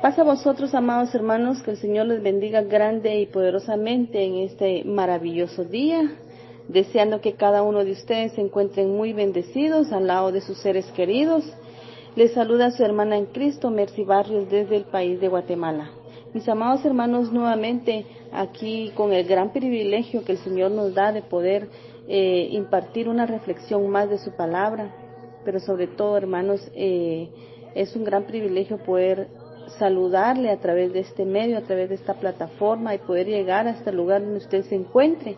Paz a vosotros, amados hermanos, que el Señor les bendiga grande y poderosamente en este maravilloso día, deseando que cada uno de ustedes se encuentren muy bendecidos al lado de sus seres queridos. Les saluda su hermana en Cristo, Mercy Barrios, desde el país de Guatemala. Mis amados hermanos, nuevamente aquí con el gran privilegio que el Señor nos da de poder impartir una reflexión más de su palabra, pero sobre todo, hermanos, es un gran privilegio poder saludarle a través de este medio, a través de esta plataforma y poder llegar hasta el lugar donde usted se encuentre.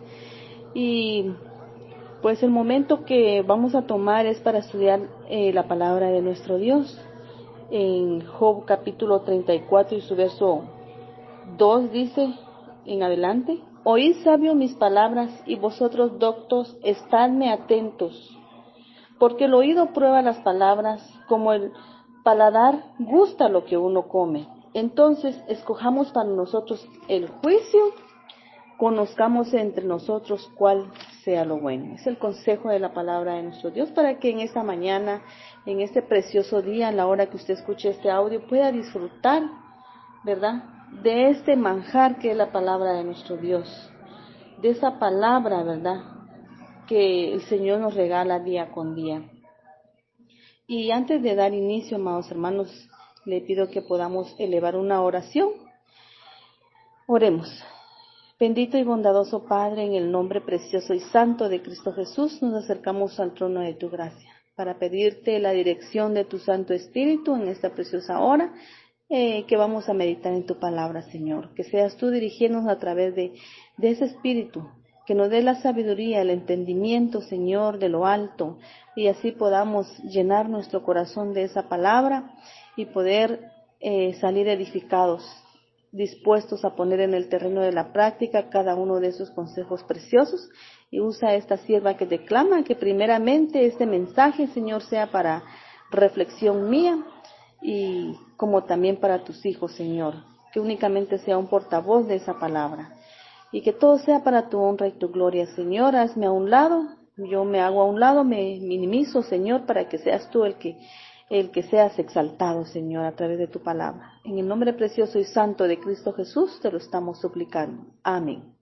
Y pues el momento que vamos a tomar es para estudiar la palabra de nuestro Dios. En Job capítulo 34 y su verso 2 dice en adelante: Oíd, sabio, mis palabras, y vosotros, doctos, estadme atentos, porque el oído prueba las palabras, como el paladar gusta lo que uno come. Entonces, escojamos para nosotros el juicio, conozcamos entre nosotros cuál sea lo bueno. Es el consejo de la palabra de nuestro Dios para que en esta mañana, en este precioso día, a la hora que usted escuche este audio, pueda disfrutar, ¿verdad?, de este manjar que es la palabra de nuestro Dios, de esa palabra, ¿verdad?, que el Señor nos regala día con día. Y antes de dar inicio, amados hermanos, le pido que podamos elevar una oración. Oremos. Bendito y bondadoso Padre, en el nombre precioso y santo de Cristo Jesús, nos acercamos al trono de tu gracia para pedirte la dirección de tu Santo Espíritu en esta preciosa hora que vamos a meditar en tu palabra, Señor. Que seas tú dirigiéndonos a través de ese Espíritu, que nos dé la sabiduría, el entendimiento, Señor, de lo alto, y así podamos llenar nuestro corazón de esa palabra y poder salir edificados, dispuestos a poner en el terreno de la práctica cada uno de esos consejos preciosos. Y usa esta sierva que te clama, que primeramente este mensaje, Señor, sea para reflexión mía y como también para tus hijos, Señor, que únicamente sea un portavoz de esa palabra. Y que todo sea para tu honra y tu gloria, Señor. Hazme a un lado, yo me hago a un lado, me minimizo, Señor, para que seas tú el que seas exaltado, Señor, a través de tu palabra. En el nombre precioso y santo de Cristo Jesús te lo estamos suplicando. Amén.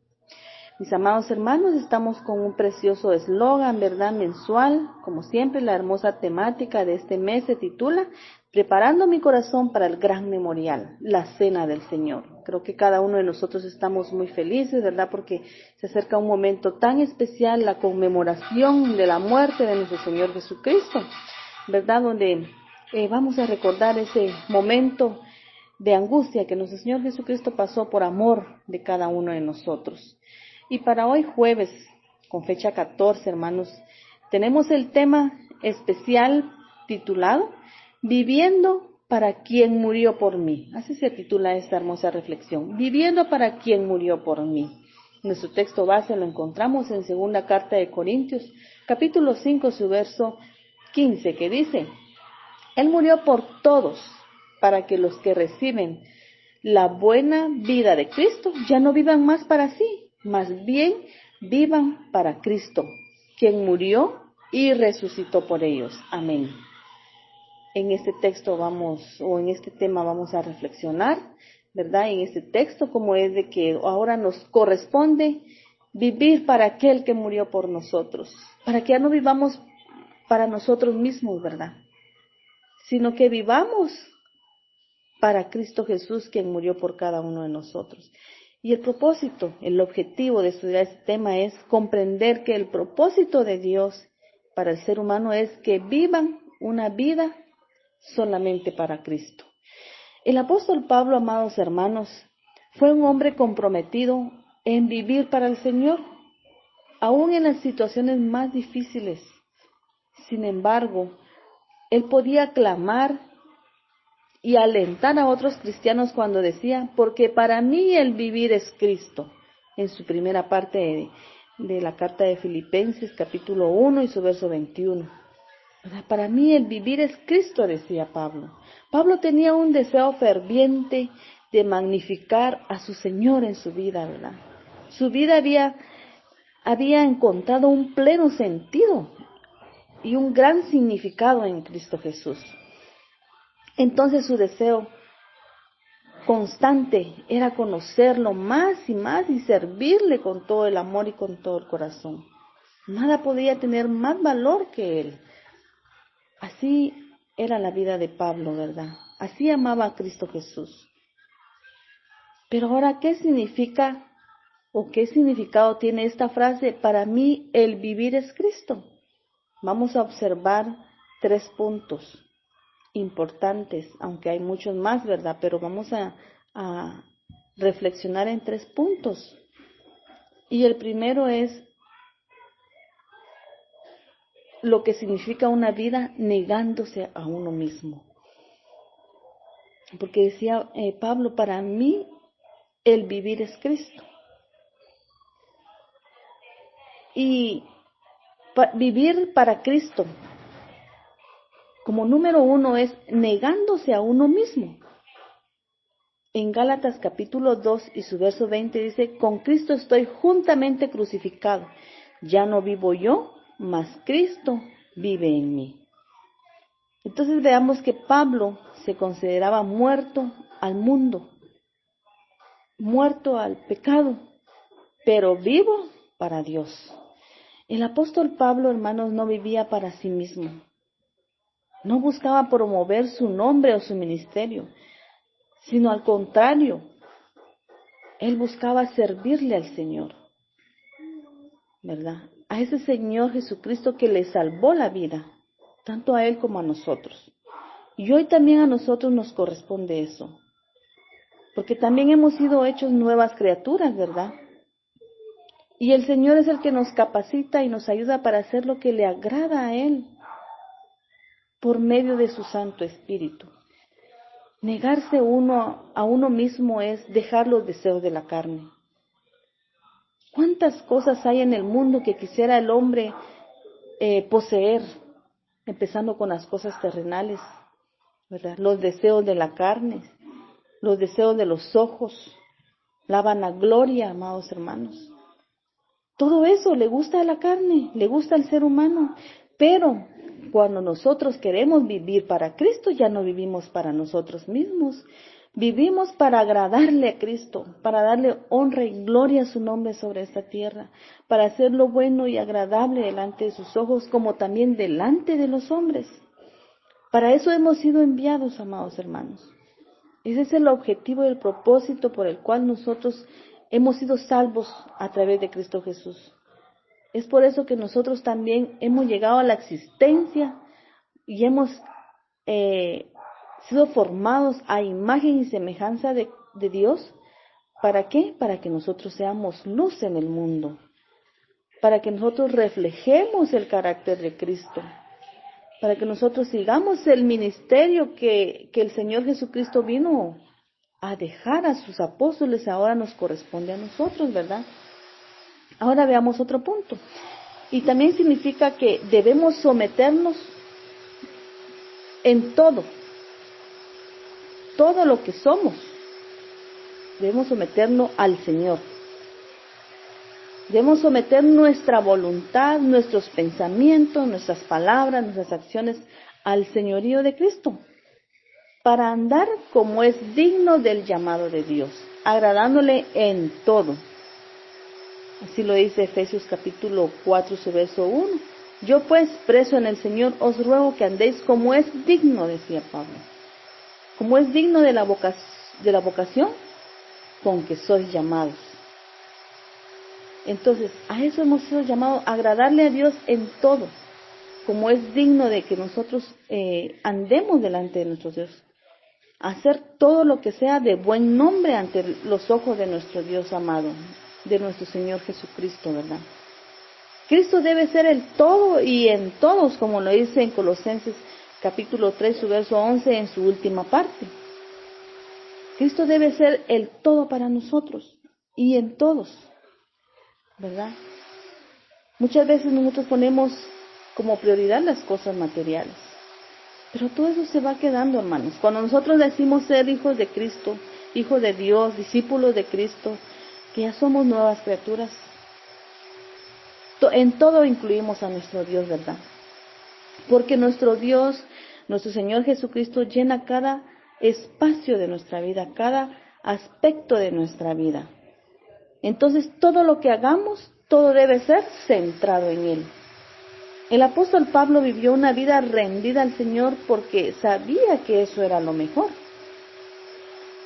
Mis amados hermanos, estamos con un precioso eslogan, ¿verdad?, mensual. Como siempre, la hermosa temática de este mes se titula Preparando mi corazón para el gran memorial, la cena del Señor. Creo que cada uno de nosotros estamos muy felices, ¿verdad?, porque se acerca un momento tan especial, la conmemoración de la muerte de nuestro Señor Jesucristo, ¿verdad?, donde vamos a recordar ese momento de angustia que nuestro Señor Jesucristo pasó por amor de cada uno de nosotros. Y para hoy jueves, con fecha 14, hermanos, tenemos el tema especial titulado Viviendo para quien murió por mí. Así se titula esta hermosa reflexión. Viviendo para quien murió por mí. Nuestro texto base lo encontramos en segunda carta de Corintios, capítulo 5, su verso 15, que dice: Él murió por todos, para que los que reciben la buena vida de Cristo ya no vivan más para sí, más bien vivan para Cristo, quien murió y resucitó por ellos. Amén. En este texto en este tema vamos a reflexionar, ¿verdad? En este texto, como es de que ahora nos corresponde vivir para aquel que murió por nosotros, para que ya no vivamos para nosotros mismos, ¿verdad?, sino que vivamos para Cristo Jesús, quien murió por cada uno de nosotros. Y el propósito, el objetivo de estudiar este tema es comprender que el propósito de Dios para el ser humano es que vivan una vida solamente para Cristo. El apóstol Pablo, amados hermanos, fue un hombre comprometido en vivir para el Señor, aún en las situaciones más difíciles. Sin embargo, él podía clamar y alentar a otros cristianos cuando decía, porque para mí el vivir es Cristo, en su primera parte de la carta de Filipenses, capítulo 1 y su verso 21. Para mí el vivir es Cristo, decía Pablo. Pablo tenía un deseo ferviente de magnificar a su Señor en su vida, ¿verdad? Su vida había encontrado un pleno sentido y un gran significado en Cristo Jesús. Entonces su deseo constante era conocerlo más y más y servirle con todo el amor y con todo el corazón. Nada podía tener más valor que él. Así era la vida de Pablo, ¿verdad? Así amaba a Cristo Jesús. Pero ahora, ¿qué significa o qué significado tiene esta frase? Para mí, el vivir es Cristo. Vamos a observar 3 puntos importantes, aunque hay muchos más, ¿verdad? Pero vamos a reflexionar en 3 puntos. Y el primero es lo que significa una vida negándose a uno mismo. Porque decía Pablo, para mí el vivir es Cristo. Y vivir para Cristo, como número 1, es negándose a uno mismo. En Gálatas capítulo 2 y su verso 20 dice, con Cristo estoy juntamente crucificado. Ya no vivo yo, mas Cristo vive en mí. Entonces veamos que Pablo se consideraba muerto al mundo, muerto al pecado, pero vivo para Dios. El apóstol Pablo, hermanos, no vivía para sí mismo. No buscaba promover su nombre o su ministerio, sino al contrario, él buscaba servirle al Señor, ¿verdad? A ese Señor Jesucristo que le salvó la vida, tanto a él como a nosotros. Y hoy también a nosotros nos corresponde eso, porque también hemos sido hechos nuevas criaturas, ¿verdad? Y el Señor es el que nos capacita y nos ayuda para hacer lo que le agrada a Él, por medio de su Santo Espíritu. Negarse a uno mismo es dejar los deseos de la carne. ¿Cuántas cosas hay en el mundo que quisiera el hombre poseer? Empezando con las cosas terrenales, ¿verdad? Los deseos de la carne, los deseos de los ojos, la vanagloria, amados hermanos. Todo eso le gusta a la carne, le gusta al ser humano, pero cuando nosotros queremos vivir para Cristo, ya no vivimos para nosotros mismos. Vivimos para agradarle a Cristo, para darle honra y gloria a su nombre sobre esta tierra, para hacerlo bueno y agradable delante de sus ojos, como también delante de los hombres. Para eso hemos sido enviados, amados hermanos. Ese es el objetivo y el propósito por el cual nosotros hemos sido salvos a través de Cristo Jesús. Es por eso que nosotros también hemos llegado a la existencia y hemos sido formados a imagen y semejanza de Dios. ¿Para qué? Para que nosotros seamos luz en el mundo, para que nosotros reflejemos el carácter de Cristo, para que nosotros sigamos el ministerio que el Señor Jesucristo vino a dejar a sus apóstoles, ahora nos corresponde a nosotros, ¿verdad? Ahora veamos otro punto. Y también significa que debemos someternos en todo lo que somos. Debemos someternos al Señor. Debemos someter nuestra voluntad, nuestros pensamientos, nuestras palabras, nuestras acciones al señorío de Cristo, para andar como es digno del llamado de Dios, agradándole en todo. Así lo dice Efesios capítulo 4, su verso 1. Yo pues, preso en el Señor, os ruego que andéis como es digno, decía Pablo. Como es digno de la vocación con que sois llamados. Entonces, a eso hemos sido llamados, a agradarle a Dios en todo, como es digno de que nosotros andemos delante de nuestro Dios. Hacer todo lo que sea de buen nombre ante los ojos de nuestro Dios amado, de nuestro Señor Jesucristo, ¿verdad? Cristo debe ser el todo y en todos, como lo dice en Colosenses capítulo 3, su verso 11, en su última parte. Cristo debe ser el todo para nosotros y en todos, ¿verdad? Muchas veces nosotros ponemos como prioridad las cosas materiales, pero todo eso se va quedando, hermanos. Cuando nosotros decimos ser hijos de Cristo, hijos de Dios, discípulos de Cristo, que ya somos nuevas criaturas, en todo incluimos a nuestro Dios, ¿verdad? Porque nuestro Dios, nuestro Señor Jesucristo, llena cada espacio de nuestra vida, cada aspecto de nuestra vida. Entonces, todo lo que hagamos, todo debe ser centrado en Él. El apóstol Pablo vivió una vida rendida al Señor porque sabía que eso era lo mejor,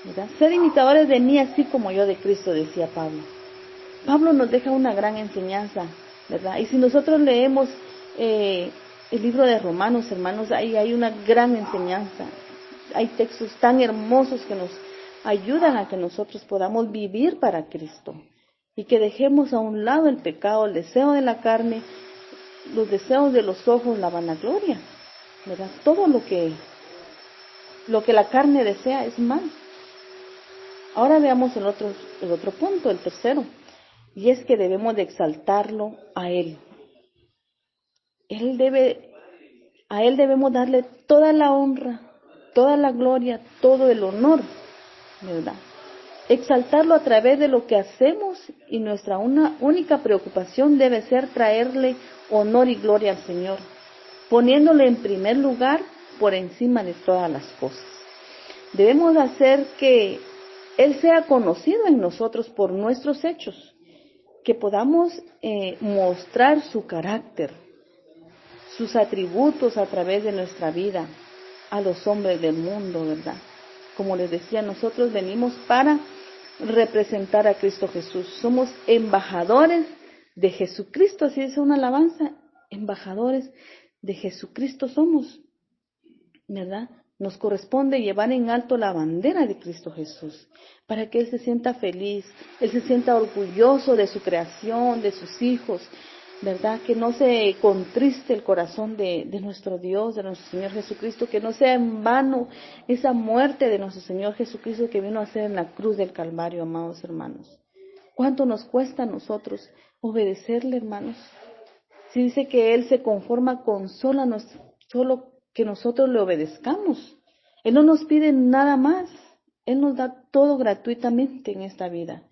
¿verdad? Ser imitadores de mí así como yo de Cristo, decía Pablo. Pablo nos deja una gran enseñanza, ¿verdad? Y si nosotros leemos el libro de Romanos, hermanos, ahí hay una gran enseñanza. Hay textos tan hermosos que nos ayudan a que nosotros podamos vivir para Cristo y que dejemos a un lado el pecado, el deseo de la carne, los deseos de los ojos, la vanagloria, ¿verdad? Todo lo que la carne desea es mal. Ahora veamos el otro punto, el tercero, y es que debemos de exaltarlo a Él. A Él debemos darle toda la honra, toda la gloria, todo el honor, ¿verdad? Exaltarlo a través de lo que hacemos y nuestra única preocupación debe ser traerle honor y gloria al Señor, poniéndole en primer lugar por encima de todas las cosas. Debemos hacer que Él sea conocido en nosotros por nuestros hechos, que podamos mostrar su carácter, sus atributos a través de nuestra vida a los hombres del mundo, ¿verdad? Como les decía, nosotros venimos para representar a Cristo Jesús. Somos embajadores de Jesucristo, así es una alabanza, embajadores de Jesucristo somos, ¿verdad? Nos corresponde llevar en alto la bandera de Cristo Jesús, para que Él se sienta feliz, Él se sienta orgulloso de su creación, de sus hijos, ¿verdad? Que no se contriste el corazón de nuestro Dios, de nuestro Señor Jesucristo, que no sea en vano esa muerte de nuestro Señor Jesucristo que vino a hacer en la cruz del Calvario, amados hermanos. ¿Cuánto nos cuesta a nosotros obedecerle, hermanos? Si dice que Él se conforma con solo que nosotros le obedezcamos. Él no nos pide nada más. Él nos da todo gratuitamente en esta vida.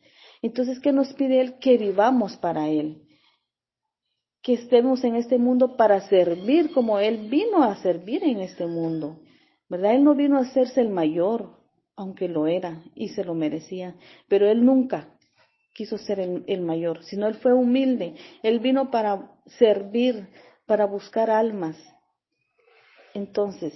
Entonces, ¿qué nos pide Él? Que vivamos para Él. Que estemos en este mundo para servir como Él vino a servir en este mundo, ¿verdad? Él no vino a hacerse el mayor, aunque lo era y se lo merecía, pero Él nunca quiso ser el mayor, sino Él fue humilde. Él vino para servir, para buscar almas. Entonces,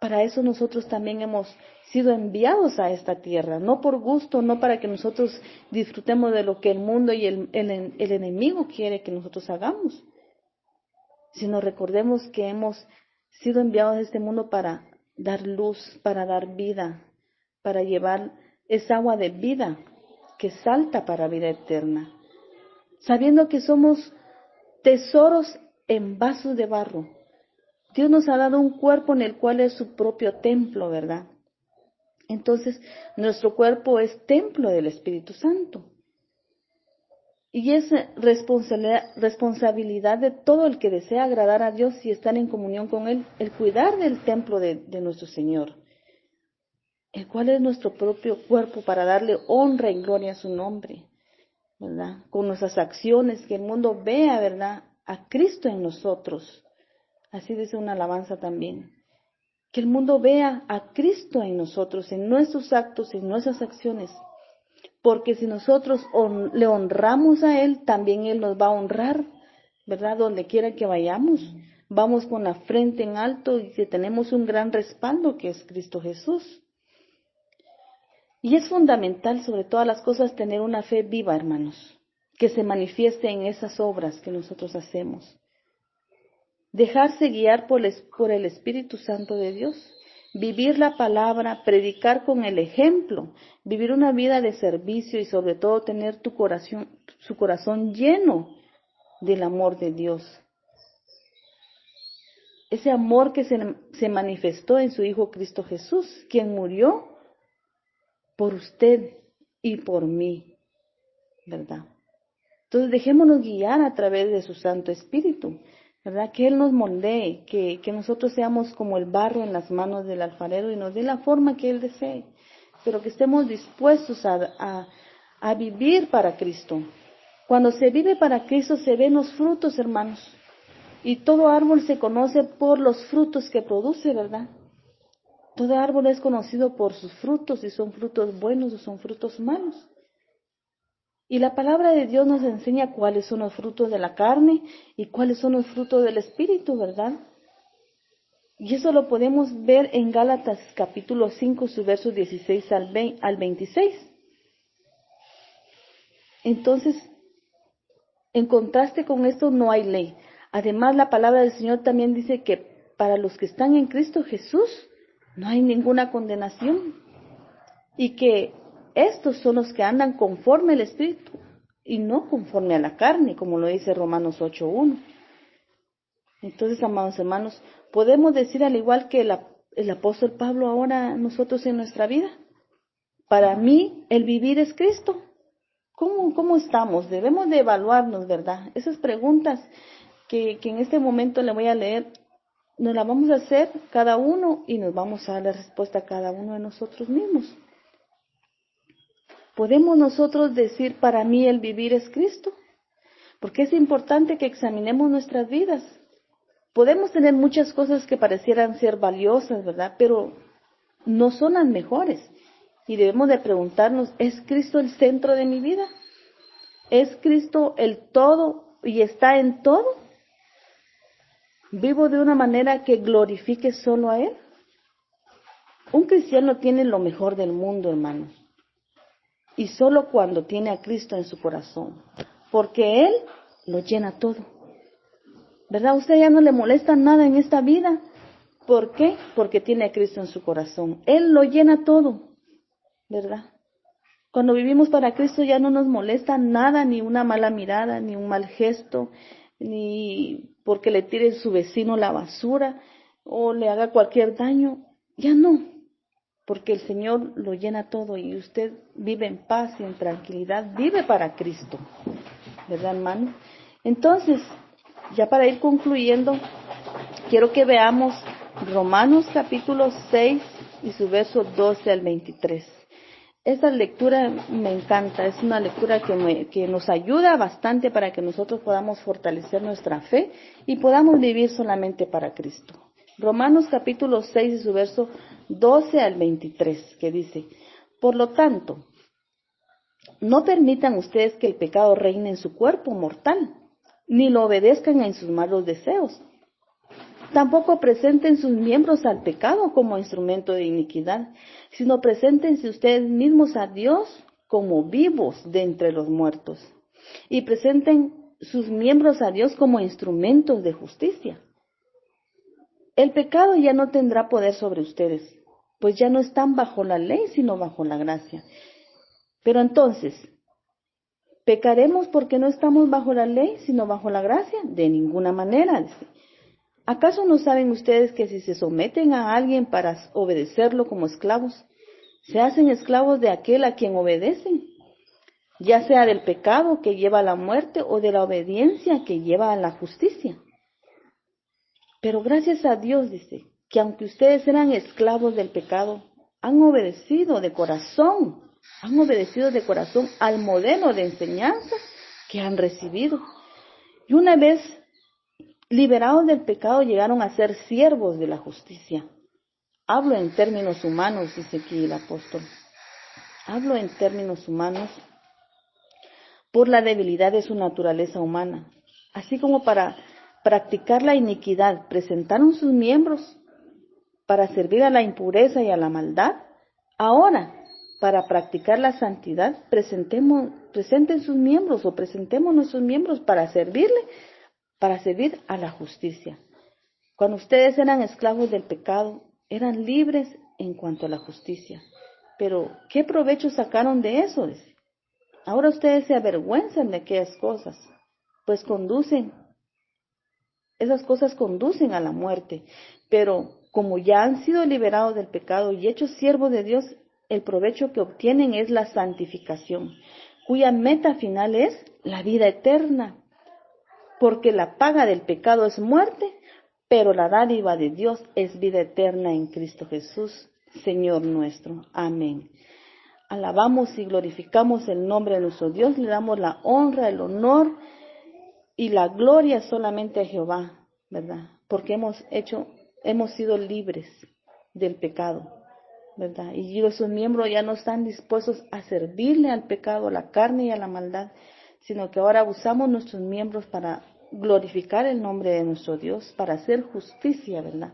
para eso nosotros también hemos sido enviados a esta tierra, no por gusto, no para que nosotros disfrutemos de lo que el mundo y el enemigo quiere que nosotros hagamos, sino recordemos que hemos sido enviados a este mundo para dar luz, para dar vida, para llevar esa agua de vida que salta para vida eterna, sabiendo que somos tesoros en vasos de barro. Dios nos ha dado un cuerpo en el cual es su propio templo, ¿verdad? Entonces, nuestro cuerpo es templo del Espíritu Santo. Y es responsabilidad de todo el que desea agradar a Dios y estar en comunión con Él, el cuidar del templo de nuestro Señor, el cual es nuestro propio cuerpo para darle honra y gloria a su nombre, ¿verdad? Con nuestras acciones, que el mundo vea, ¿verdad?, a Cristo en nosotros. Así dice una alabanza también. Que el mundo vea a Cristo en nosotros, en nuestros actos, en nuestras acciones. Porque si nosotros le honramos a Él, también Él nos va a honrar, ¿verdad? Donde quiera que vayamos. Vamos con la frente en alto y que tenemos un gran respaldo que es Cristo Jesús. Y es fundamental, sobre todas las cosas, tener una fe viva, hermanos, que se manifieste en esas obras que nosotros hacemos. Dejarse guiar por el Espíritu Santo de Dios, vivir la palabra, predicar con el ejemplo, vivir una vida de servicio y sobre todo tener su corazón lleno del amor de Dios. Ese amor que se manifestó en su Hijo Cristo Jesús, quien murió por usted y por mí, ¿verdad? Entonces dejémonos guiar a través de su Santo Espíritu, ¿verdad? Que Él nos moldee, que nosotros seamos como el barro en las manos del alfarero y nos dé la forma que Él desee, pero que estemos dispuestos a vivir para Cristo. Cuando se vive para Cristo se ven los frutos, hermanos, y todo árbol se conoce por los frutos que produce, ¿verdad? Todo árbol es conocido por sus frutos, si son frutos buenos o son frutos malos. Y la palabra de Dios nos enseña cuáles son los frutos de la carne y cuáles son los frutos del Espíritu, ¿verdad? Y eso lo podemos ver en Gálatas capítulo 5, sus versos 16 al 26. Entonces, en contraste con esto no hay ley. Además, la palabra del Señor también dice que para los que están en Cristo Jesús no hay ninguna condenación. Y que estos son los que andan conforme al Espíritu y no conforme a la carne, como lo dice Romanos 8:1. Entonces, amados hermanos, podemos decir al igual que el apóstol Pablo ahora nosotros en nuestra vida, para mí el vivir es Cristo. ¿Cómo estamos? Debemos de evaluarnos, ¿verdad? Esas preguntas que en este momento le voy a leer, nos las vamos a hacer cada uno y nos vamos a dar la respuesta a cada uno de nosotros mismos. ¿Podemos nosotros decir, para mí el vivir es Cristo? Porque es importante que examinemos nuestras vidas. Podemos tener muchas cosas que parecieran ser valiosas, ¿verdad? Pero no son las mejores. Y debemos de preguntarnos, ¿es Cristo el centro de mi vida? ¿Es Cristo el todo y está en todo? ¿Vivo de una manera que glorifique solo a Él? Un cristiano tiene lo mejor del mundo, hermanos. Y solo cuando tiene a Cristo en su corazón. Porque Él lo llena todo. ¿Verdad? A usted ya no le molesta nada en esta vida. ¿Por qué? Porque tiene a Cristo en su corazón. Él lo llena todo. ¿Verdad? Cuando vivimos para Cristo ya no nos molesta nada, ni una mala mirada, ni un mal gesto, ni porque le tire su vecino la basura o le haga cualquier daño. Ya no, porque el Señor lo llena todo y usted vive en paz y en tranquilidad, vive para Cristo. ¿Verdad, hermano? Entonces, ya para ir concluyendo, quiero que veamos Romanos capítulo 6 y su verso 12 al 23. Esta lectura me encanta, es una lectura que nos ayuda bastante para que nosotros podamos fortalecer nuestra fe y podamos vivir solamente para Cristo. Romanos capítulo 6 y su verso 12 al 23, que dice, por lo tanto, no permitan ustedes que el pecado reine en su cuerpo mortal, ni lo obedezcan en sus malos deseos. Tampoco presenten sus miembros al pecado como instrumento de iniquidad, sino preséntense ustedes mismos a Dios como vivos de entre los muertos, y presenten sus miembros a Dios como instrumentos de justicia. El pecado ya no tendrá poder sobre ustedes, pues ya no están bajo la ley, sino bajo la gracia. Pero entonces, ¿pecaremos porque no estamos bajo la ley, sino bajo la gracia? De ninguna manera, dice. ¿Acaso no saben ustedes que si se someten a alguien para obedecerlo como esclavos, se hacen esclavos de aquel a quien obedecen? Ya sea del pecado que lleva a la muerte o de la obediencia que lleva a la justicia. Pero gracias a Dios, dice, que aunque ustedes eran esclavos del pecado, han obedecido de corazón al modelo de enseñanza que han recibido. Y una vez liberados del pecado, llegaron a ser siervos de la justicia. Hablo en términos humanos, dice aquí el apóstol. Hablo en términos humanos por la debilidad de su naturaleza humana. Así como para practicar la iniquidad, presentaron sus miembros para servir a la impureza y a la maldad. Ahora, para practicar la santidad, presenten sus miembros o presentemos nuestros miembros para servir a la justicia. Cuando ustedes eran esclavos del pecado, eran libres en cuanto a la justicia. Pero, ¿qué provecho sacaron de eso? Ahora ustedes se avergüenzan de aquellas cosas, pues esas cosas conducen a la muerte. Pero, como ya han sido liberados del pecado y hechos siervos de Dios, el provecho que obtienen es la santificación, cuya meta final es la vida eterna. Porque la paga del pecado es muerte, pero la dádiva de Dios es vida eterna en Cristo Jesús, Señor nuestro. Amén. Alabamos y glorificamos el nombre de nuestro Dios, le damos la honra, el honor y la gloria solamente a Jehová, ¿verdad? Porque hemos sido libres. del pecado, ¿verdad? Y esos miembros ya no están dispuestos a servirle al pecado, a la carne y a la maldad, sino que ahora usamos nuestros miembros para glorificar el nombre de nuestro Dios, para hacer justicia, ¿verdad?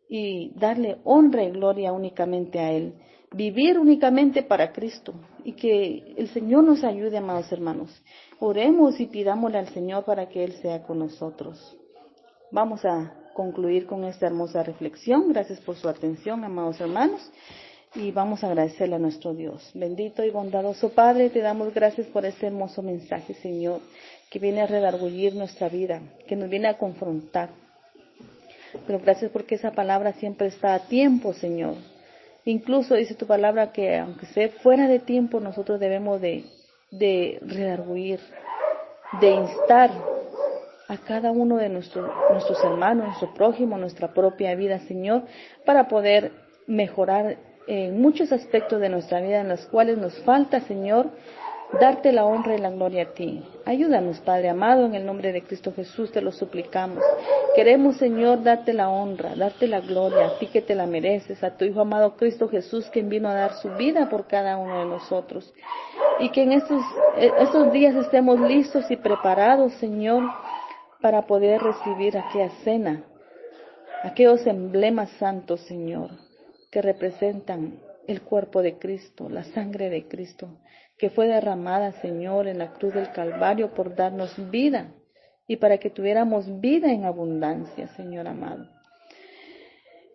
Y darle honra y gloria únicamente a Él, vivir únicamente para Cristo, y que el Señor nos ayude, amados hermanos. Oremos y pidámosle al Señor para que Él sea con nosotros. Vamos a concluir con esta hermosa reflexión. Gracias por su atención, amados hermanos, y vamos a agradecerle a nuestro Dios. Bendito y bondadoso Padre, te damos gracias por este hermoso mensaje, Señor, que viene a redarguir nuestra vida, que nos viene a confrontar. Pero gracias porque esa palabra siempre está a tiempo, Señor. Incluso dice tu palabra que aunque esté fuera de tiempo, nosotros debemos de redarguir, de instar a cada uno de nuestros hermanos, nuestro prójimo, nuestra propia vida, Señor, para poder mejorar en muchos aspectos de nuestra vida en los cuales nos falta, Señor, darte la honra y la gloria a ti. Ayúdanos, Padre amado, en el nombre de Cristo Jesús te lo suplicamos. Queremos, Señor, darte la honra, darte la gloria, a ti que te la mereces, a tu Hijo amado Cristo Jesús, quien vino a dar su vida por cada uno de nosotros. Y que en estos días estemos listos y preparados, Señor, para poder recibir aquella cena, aquellos emblemas santos, Señor, que representan el cuerpo de Cristo, la sangre de Cristo, que fue derramada, Señor, en la cruz del Calvario por darnos vida y para que tuviéramos vida en abundancia, Señor amado.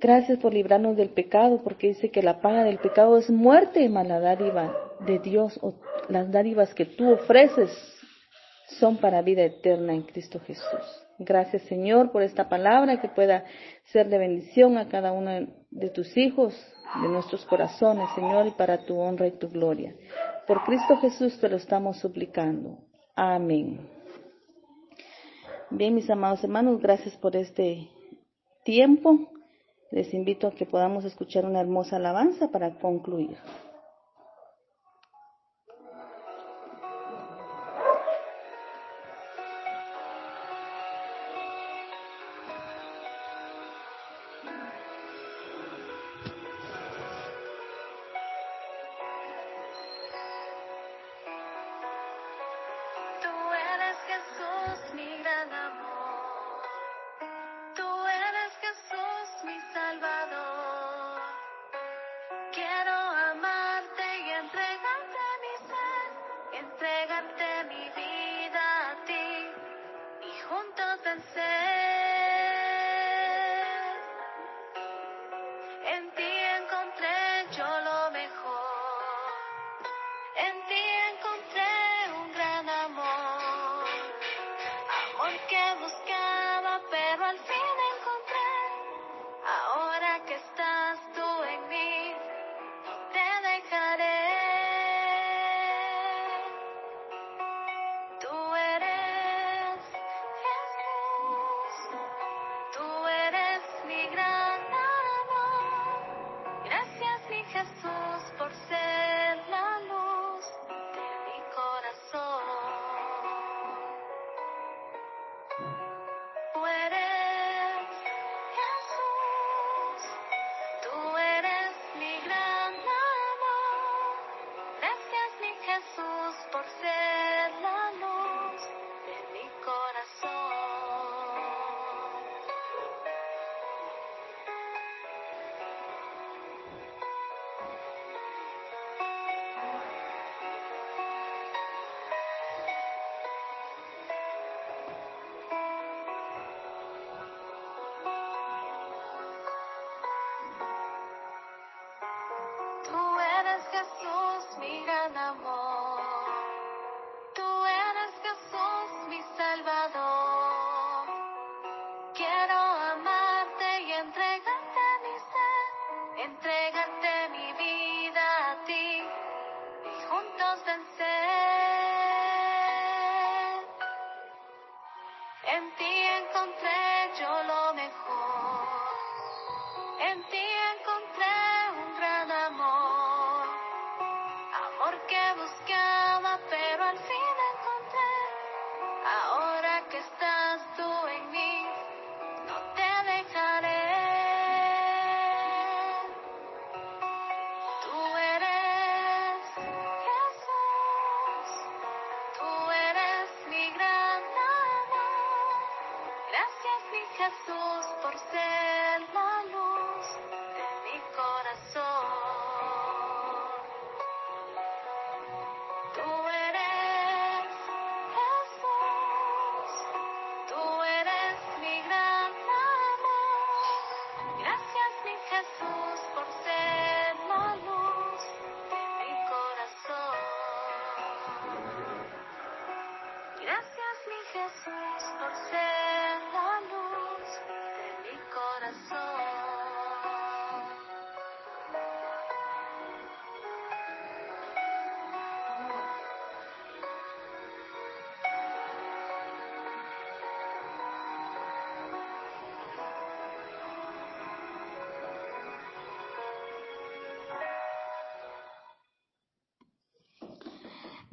Gracias por librarnos del pecado, porque dice que la paga del pecado es muerte, mas la dádiva de Dios, o las dádivas que tú ofreces, son para vida eterna en Cristo Jesús. Gracias, Señor, por esta palabra que pueda ser de bendición a cada uno de tus hijos, de nuestros corazones, Señor, y para tu honra y tu gloria. Por Cristo Jesús te lo estamos suplicando. Amén. Bien, mis amados hermanos, gracias por este tiempo. Les invito a que podamos escuchar una hermosa alabanza para concluir.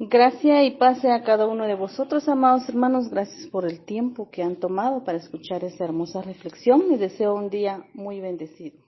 Gracia y paz a cada uno de vosotros, amados hermanos. Gracias por el tiempo que han tomado para escuchar esta hermosa reflexión. Les deseo un día muy bendecido.